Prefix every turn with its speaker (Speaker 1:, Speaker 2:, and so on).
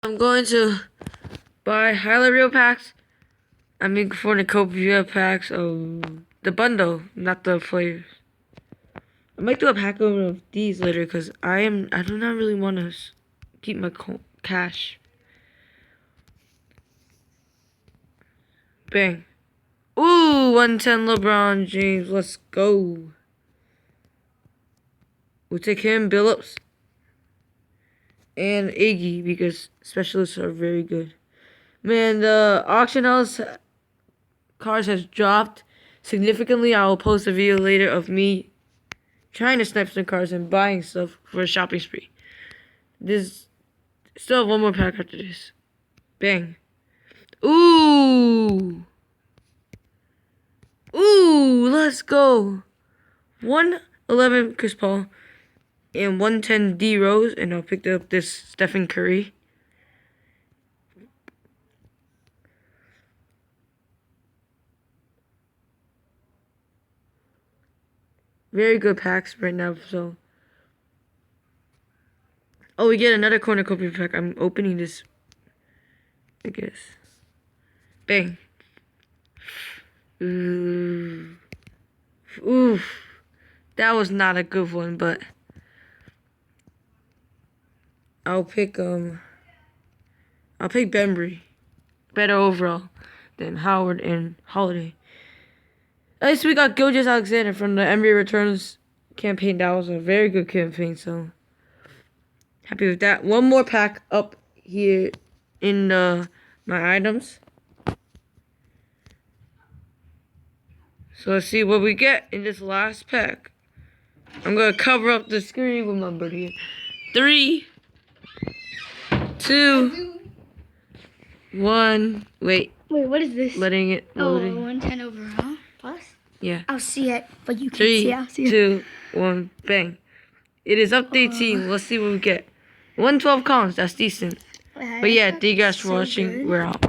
Speaker 1: I'm going to buy highlight reel packs. I mean cornucopia packs of the bundle, not the flavors. I might do a pack over of these later because I do not really want to keep my cash. Bang. Ooh, 110 LeBron James. Let's go. We'll take him, Billups, and Iggy because specialists are very good. Man, the auction house cards has dropped significantly. I will post a video later of me trying to snipe some cards and buying stuff for a shopping spree. This still have one more pack after this. Bang. Ooh. Ooh, let's go. 111 Chris Paul and 110 D Rose, and I picked up this Stephen Curry. Very good packs right now, so. Oh, we get another cornucopia pack. I'm opening this, I guess. Bang. Ooh. Oof. That was not a good one, but I'll pick Bembry. Better overall than Howard and Holiday. At least we got Gilgeous-Alexander from the NBA Returns campaign. That was a very good campaign, so happy with that. One more pack up here in my items. So let's see what we get in this last pack. I'm gonna cover up the screen with my buddy here. 3, 2, 1. Wait,
Speaker 2: what is this?
Speaker 1: letting it loading.
Speaker 2: 110 overall plus?
Speaker 1: Yeah.
Speaker 2: I'll see it, but you can't
Speaker 1: 3,
Speaker 2: see it. I'll see it.
Speaker 1: 2, 1, bang. It is up to 18. Let's see what we get. 112 columns, that's decent. But yeah, thank you guys for watching. We're out.